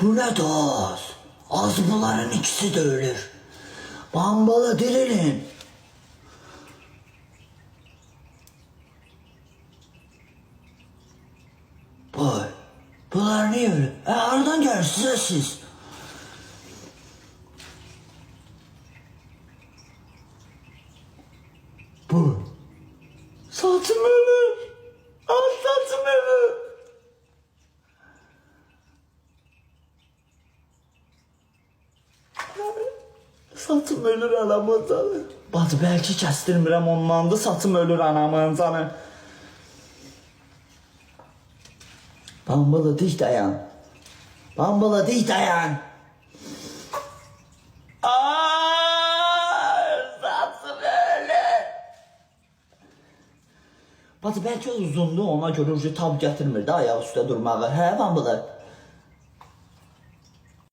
Bu ne dost? Az bunların ikisi de ölür. Bambala dirilin. Boy, bunlar niye öyle? Aradan gelirsiniz siz. Bu. Satım ölür. Satım ölür. Satım ölür anamın canı. Bacı belki kəstirmirəm ondandır. Satım ölür anamın canı. Bambala dik dayan. Bambala dik dayan. Satım ölür. Bacı belki uzundu, ona görə tab gətirmirdi ayaq üstə durmağı. Hə Bambala?